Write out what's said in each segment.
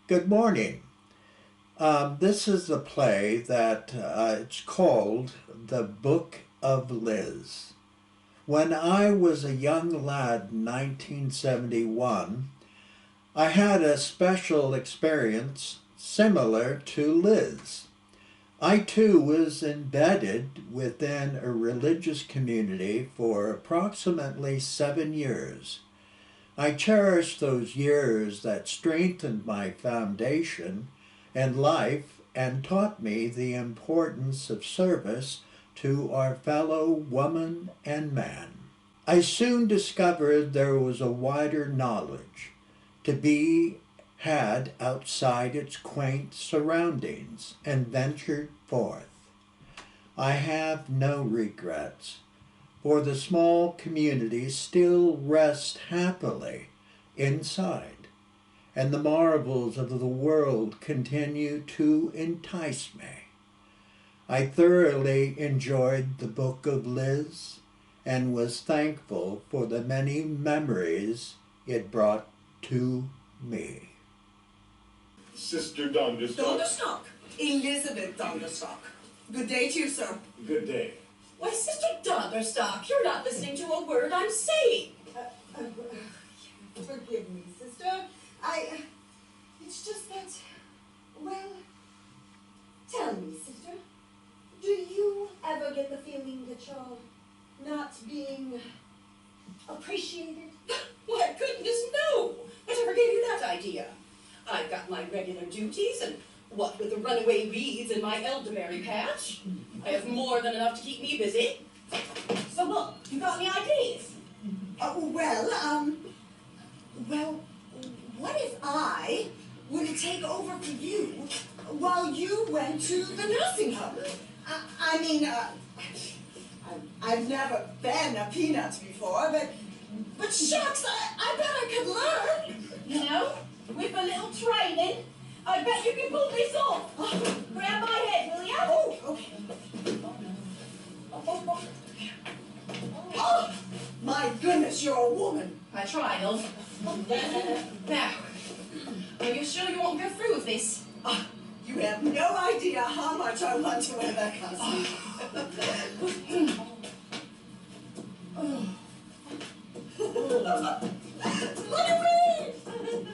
Good morning. This is a play that it's called The Book of Liz. When I was a young lad in 1971, I had a special experience similar to Liz. I too was embedded within a religious community for approximately 7 years. I cherished those years that strengthened my foundation and life and taught me the importance of service to our fellow woman and man. I soon discovered there was a wider knowledge to be had outside its quaint surroundings and ventured forth. I have no regrets, for the small community still rests happily inside, and the marvels of the world continue to entice me. I thoroughly enjoyed the Book of Liz and was thankful for the many memories it brought to me. Sister Donderstock. Donderstock. Elizabeth Donderstock. Good day to you, sir. Good day. Why, Sister Donderstock, you're not listening to a word I'm saying. Forgive me, sister. It's just that, well, tell me, sister, do you ever get the feeling that you're not being appreciated? Why, goodness, no. Whatever gave you that idea? I've got my regular duties, and what with the runaway weeds in my elderberry patch, I have more than enough to keep me busy. So look, you got any ideas? Well, what if I were to take over for you while you went to the nursing home? I've never been a peanut before, but shucks, I bet I could learn. You know, with a little training, I bet you can pull this off. Grab my head, will you? Oh, okay. Oh, my goodness, you're a woman. I tried, Elf. Now, are you sure you won't go through with this? You have no idea how much I want to wear that costume. Look at me!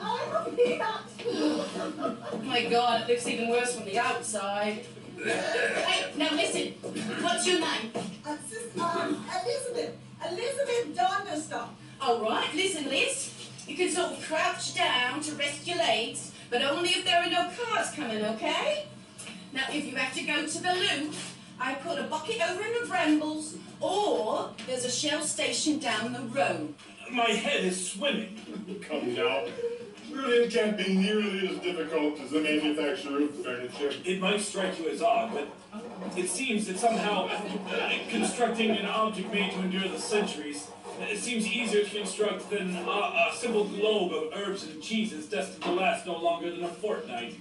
I'm a peanut! Oh my God, it looks even worse from the outside. Hey, now listen, what's your name? Elizabeth Donderstock. All right, listen, Liz. You can sort of crouch down to rest your legs, but only if there are no cars coming, okay? Now, if you have to go to the loo, I put a bucket over in the brambles, or there's a Shell station down the road. My head is swimming. Come now. Really, it can't be nearly as difficult as the manufacture of furniture. It might strike you as odd, but it seems that somehow constructing an object made to endure the centuries, it seems easier to construct than a simple globe of herbs and cheeses destined to last no longer than a fortnight.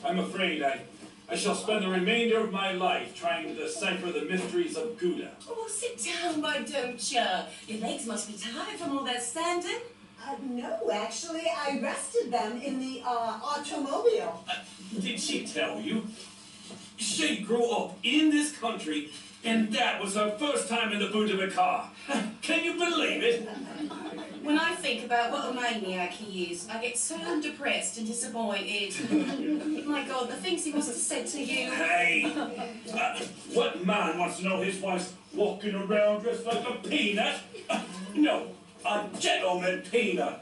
I'm afraid I shall spend the remainder of my life trying to decipher the mysteries of Gouda. Oh, sit down, why don't you? Your legs must be tired from all that standing. No, actually, I rested them in the automobile. Did she tell you? She grew up in this country, and that was her first time in the boot of a car. Can you believe it? When I think about what a maniac he is, I get so depressed and disappointed. My God, the things he must have said to you. Hey, what man wants to know his wife's walking around dressed like a peanut? No, a gentleman peanut.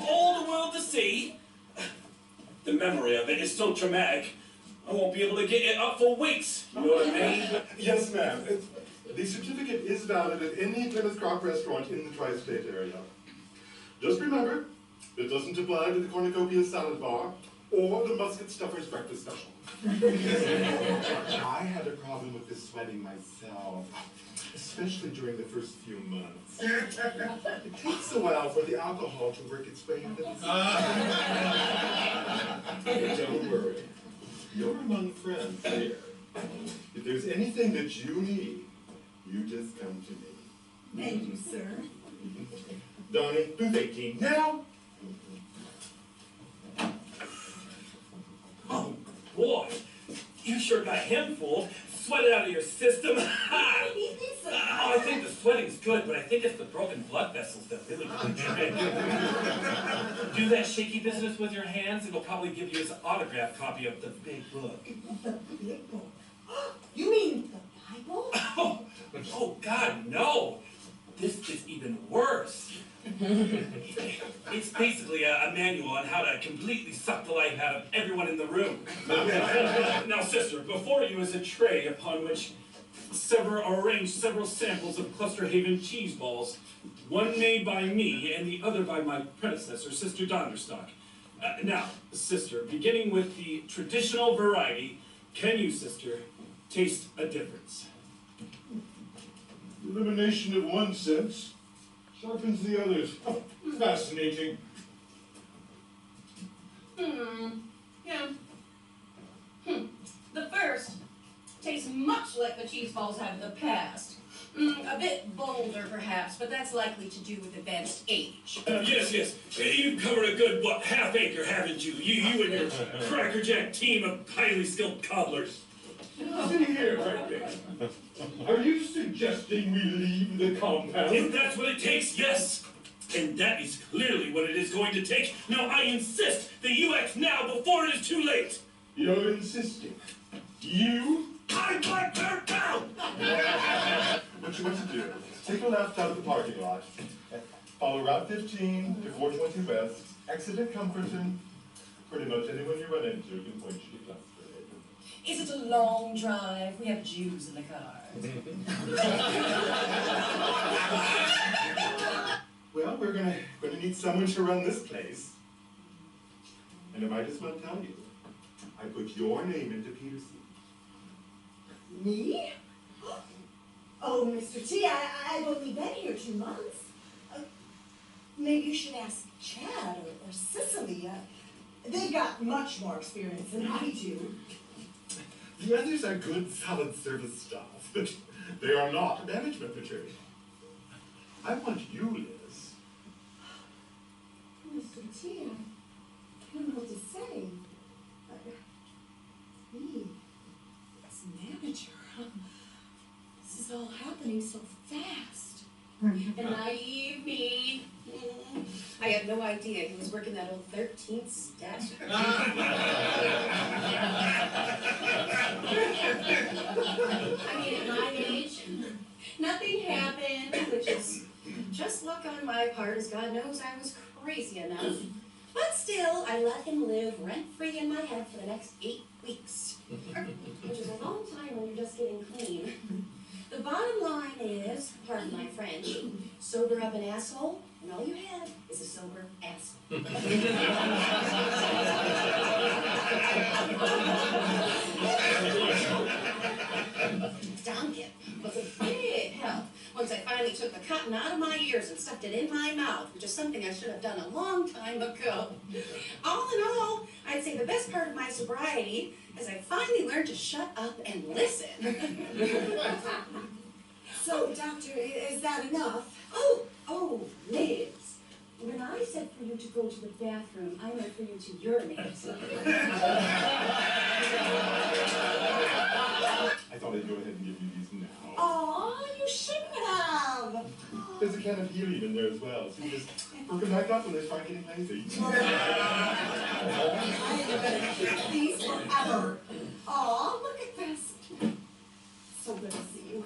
All the world to see. The memory of it is so traumatic, I won't be able to get it up for weeks. You know what I mean? Yes, ma'am. The certificate is valid at any Plymouth Crock Restaurant in the tri-state area. Just remember, it doesn't apply to the cornucopia salad bar or the musket stuffer's breakfast special. I had a problem with this sweating myself, especially during the first few months. It takes a while for the alcohol to work its way into the system. Don't worry. You're among friends here. If there's anything that you need, you just come to me. Thank you, sir. Donny, booth 18 now. boy, you sure got him fooled. Sweat it out of your system. Ha! Oh, I think the sweating's good, but I think it's the broken blood vessels that really do the trick. Do that shaky business with your hands, and it'll probably give you his autograph copy of the big book. The big book? You mean the Bible? Oh, God, no! This is even worse. It's basically a manual on how to completely suck the life out of everyone in the room. Now, sister, before you is a tray upon which arranged several samples of Clusterhaven cheese balls, one made by me and the other by my predecessor, Sister Donderstock. Now, sister, beginning with the traditional variety, can you, sister, taste a difference? Elimination of one sense sharpens the others. Oh, fascinating. Yeah. The first tastes much like the cheese balls have in the past. A bit bolder, perhaps, but that's likely to do with advanced age. Yes. You've covered a good, half acre, haven't you? You and your crackerjack team of highly skilled cobblers. See here, Brightbee. Are you suggesting we leave the compound? If that's what it takes, yes. And that is clearly what it is going to take. Now, I insist that you act now before it is too late. You're insisting. You? I'd like her down! What you want to do, take a left out of the parking lot, follow Route 15 to 420 West, exit at Comforton. Pretty much anyone you run into can point you to Clusterhaven. Is it a long drive? We have Jews in the car. Well, we're gonna need someone to run this place. And I might as well tell you, I put your name into Peter's seat. Me? Oh, Mr. T, I've only been here 2 months. Maybe you should ask Chad or Cicely. They've got much more experience than I do. The others are good, solid service staff, but they are not management material. I want you, Liz. Mr. T, I don't know what to say. Me, as manager, this is all happening so fast. And naive me. I had no idea he was working that old 13th step. I mean, at my age, nothing happened, which is just luck on my part, as God knows I was crazy enough. But still, I let him live rent-free in my head for the next 8 weeks, which is a long time when you're just getting clean. The bottom line is, pardon my French, sober up an asshole, and all you have is a sober asshole. Duncan was a big help once I finally took the cotton out of my ears and stuffed it in my mouth, which is something I should have done a long time ago. All in all, I'd say the best part of my sobriety is I finally learned to shut up and listen. So, Doctor, is that enough? Oh, Liz. When I said for you to go to the bathroom, I meant for you to urinate. I thought I'd go ahead and give you these now. Aw, you shouldn't have. There's a can of helium in there as well, so you just hook them back up when they start getting lazy. I am gonna keep these forever. Aw, look at this. So good to see you.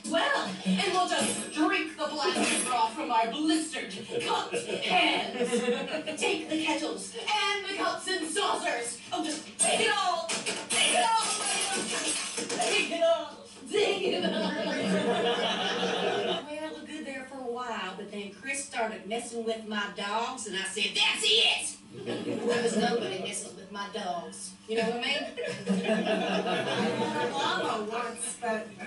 Well, and we'll just drink the blasted broth from our blistered, cupped hands. Take the kettles and the cups and saucers. Oh, just take it all. Take it all. Take it all. Take it all. Well, it looked good there for a while, but then Chris started messing with my dogs, and I said, that's it. Because nobody messes with my dogs. You know what I mean? I had a llama once, but I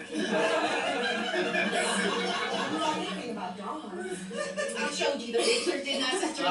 don't know anything about dogs. I showed you the pictures, didn't I, Sister?